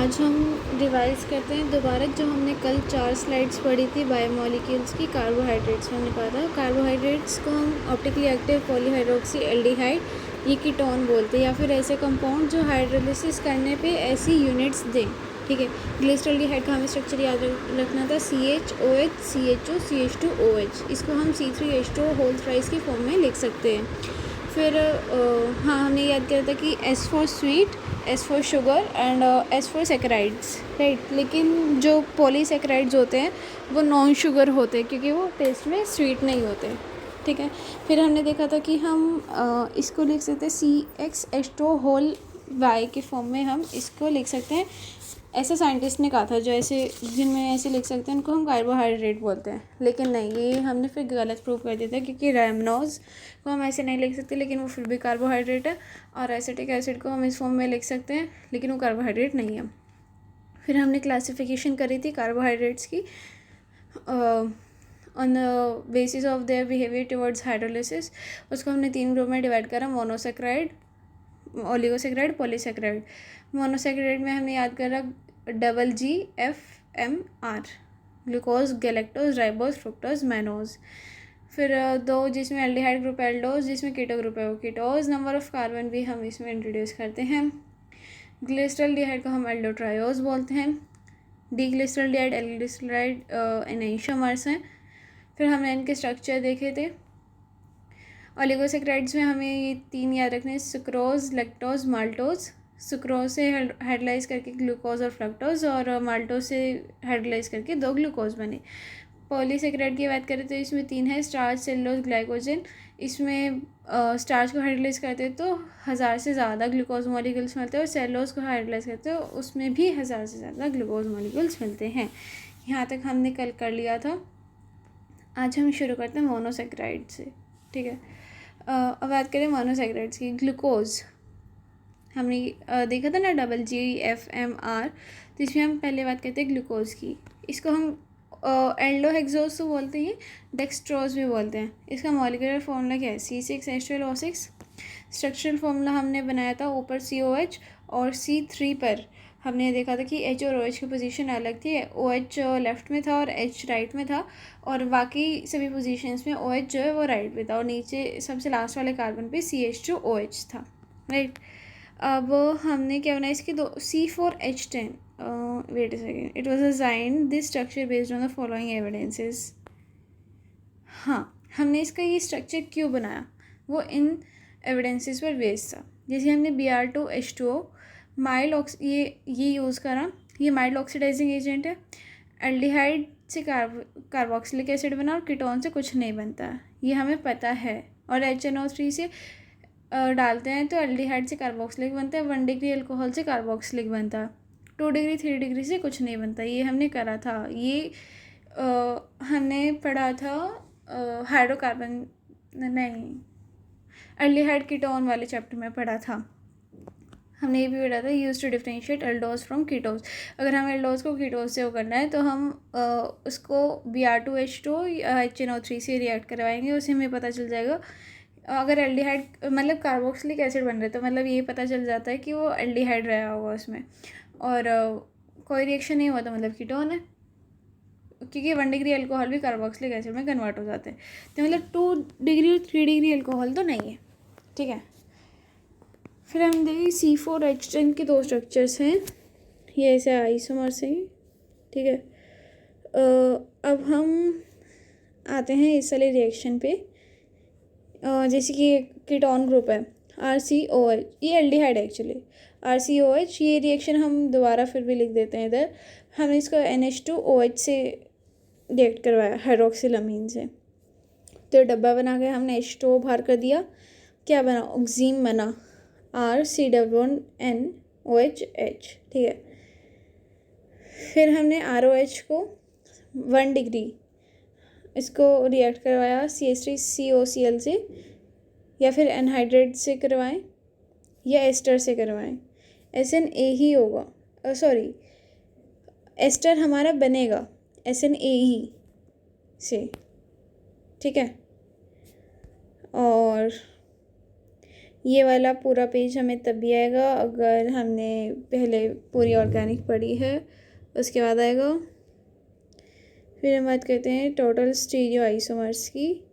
आज हम रिवाइज करते हैं दोबारा जो हमने कल 4 स्लाइड्स पढ़ी थी बायोमोलिक्यूल्स की। कार्बोहाइड्रेट्स में हमने कहा था कार्बोहाइड्रेट्स को हम ऑप्टिकली एक्टिव पॉलीहाइड्रोक्सी एल्डिहाइड ये कीटोन बोलते हैं, या फिर ऐसे कंपाउंड जो हाइड्रोलिसिस करने पे ऐसी यूनिट्स दें। ठीक है, ग्लिसरॉल्डिहाइड का हमें स्ट्रक्चर याद रखना था CHOH CHO CH2OH। इसको हम C3H2 होल थ्राइस की फॉर्म में लिख सकते हैं। फिर हाँ, हमने याद किया था कि S for sweet, S for sugar and S for saccharides, right. लेकिन जो पॉलीसेक्राइड्स होते हैं वो नॉन शुगर होते हैं क्योंकि वो टेस्ट में स्वीट नहीं होते। ठीक है, फिर हमने देखा था कि हम इसको लिख सकते हैं CXH2 होल Y के फॉर्म में हम इसको लिख सकते हैं। ऐसे साइंटिस्ट ने कहा था जो ऐसे जिनमें ऐसे लिख सकते हैं उनको हम कार्बोहाइड्रेट बोलते हैं, लेकिन नहीं, ये हमने फिर गलत प्रूव कर दिया था क्योंकि रैमनोज को हम ऐसे नहीं लिख सकते लेकिन वो फिर भी कार्बोहाइड्रेट है, और एसिटिक एसिड को हम इस फॉर्म में लिख सकते हैं लेकिन वो कार्बोहाइड्रेट नहीं है। फिर हमने क्लासिफिकेशन करी थी कार्बोहाइड्रेट्स की on the basis of their behaviour towards hydrolysis. उसको हमने 3 ग्रुप में डिवाइड करा, मोनोसेक्राइड, ओलिगोसेक्राइड, पॉलीसेक्राइड। मोनोसेक्राइड में हमने याद करा GGFMR, glucose, galactose, ribose, fructose, mannose. फिर 2 जिसमें एल्डिहाइड ग्रुप एल्डोज, जिसमें कीटो ग्रुप है वो कीटोज। नंबर ऑफ कार्बन भी हम इसमें इंट्रोड्यूस करते हैं। ग्लिसरॉल्डिहाइड को हम एल्डोट्रायोज बोलते हैं। डीग्लिसरॉल्डिहाइड, एल्ग्लिसरॉल्डिहाइड एनेंटियोमर्स हैं। फिर हमने इनके स्ट्रक्चर देखे थे। ओलिगोसेक्राइड्स में हमें ये 3 याद रखने हैं, सुक्रोज, लैक्टोज, माल्टोज। सुक्रोज से हाइड्रोलाइज करके ग्लूकोज और फ्रक्टोज, और माल्टोज से हाइड्रोलाइज करके 2 ग्लूकोज बने। पॉलीसेक्राइड की बात करें तो इसमें 3 है, स्टार्च, सेलुलोज, ग्लाइकोजन। इसमें स्टार्च को हाइड्रोलाइज करते हैं तो 1000 से ज़्यादा ग्लूकोज मॉलिक्यूल्स मिलते हैं, और सेलुलोज को हाइड्रोलाइज करते हैं उसमें भी 1000 से ज़्यादा ग्लूकोज मॉलिक्यूल्स मिलते हैं। यहाँ तक हमने कल कर लिया था। आज हम शुरू करते हैं मोनोसेक्राइड से। ठीक है, अब बात करें मोनोसेक्राइड्स की। ग्लूकोज हमने देखा था ना, GGFMR, तो इसमें हम पहले बात करते हैं ग्लूकोज की। इसको हम एल्डोहेक्सोज तो बोलते हैं, डेक्सट्रोज भी बोलते हैं। इसका मॉलिक्यूलर फॉर्मूला क्या है? C6H12O6। स्ट्रक्चरल फॉर्मूला हमने बनाया था ऊपर COH, और C3 पर हमने देखा था कि H और OH की पोजीशन अलग थी। OH लेफ्ट में था और H राइट में था, और बाकी सभी पोजीशंस में OH जो है वो राइट में था, और नीचे सबसे लास्ट वाले कार्बन पे CH2OH था, राइट। अब हमने क्या बनाया इसके दो, C4H10, wait a second, it was assigned this structure based on the following evidences. हाँ, हमने इसका ये स्ट्रक्चर क्यों बनाया, वो इन एविडेंसेस पर बेस्ड था। जैसे हमने Br2H2O माइल्ड ये यूज़ करा, ये माइल्ड ऑक्सीडाइजिंग एजेंट है। एल्डिहाइड से कार्बोक्सिलिक एसिड बना, और कीटोन से कुछ नहीं बनता, ये हमें पता है। और HNO3 से डालते हैं तो एल्डिहाइड से कार्बोक्सिलिक बनता है, 1 डिग्री अल्कोहल से कार्बोक्सिलिक बनता है, 2 डिग्री 3 डिग्री से कुछ नहीं बनता। ये हमने करा था, ये हमने पढ़ा था हाइड्रोकार्बन, नहीं, एल्डिहाइड कीटोन वाले चैप्टर में पढ़ा था। हमने ये भी पढ़ा था use to differentiate aldose from ketose. अगर हमें एल्डोज को कीटोज से वो करना है तो हम उसको Br2H2 HNO3 से रिएक्ट करवाएंगे, उससे हमें पता चल जाएगा। अगर एल्डिहाइड मतलब कार्बोक्सिलिक एसिड बन रहा है तो मतलब ये पता चल जाता है कि वो एल्डिहाइड रहा होगा उसमें, और कोई रिएक्शन नहीं हुआ तो मतलब कीटोन है, क्योंकि 1 डिग्री अल्कोहल भी कार्बोक्सिलिक एसिड में कन्वर्ट हो जाते हैं, तो मतलब 2 डिग्री 3 डिग्री अल्कोहल तो नहीं है। ठीक है, फिर हम देखें C4H10 के 2 स्ट्रक्चर्स हैं, ये ऐसे आइसोमर्स हैं। ठीक है, अब हम आते हैं इस वाले रिएक्शन पे। जैसे कि कीटोन ग्रुप है RCOH, ये एल्डिहाइड एक्चुअली, RCOH, ये रिएक्शन हम दोबारा फिर भी लिख देते हैं इधर। हमने इसको NH2OH से रिएक्ट करवाया, हाइड्रोक्सिलमीन से, तो डब्बा बना के हमने H2O बाहर कर दिया, क्या बना, ऑक्सीन बना, RCOONOHH। ठीक है, फिर हमने ROH को 1 डिग्री इसको रिएक्ट करवाया CH3COCl से, या फिर एनहाइड्रेट से करवाएं या एस्टर से करवाएं, SNA ही होगा, सॉरी एस्टर हमारा बनेगा SNAE से। ठीक है, और ये वाला पूरा पेज हमें तभी आएगा अगर हमने पहले पूरी ऑर्गेनिक पढ़ी है, उसके बाद आएगा। फिर हम बात करते हैं टोटल स्टीरियो आइसोमर्स की।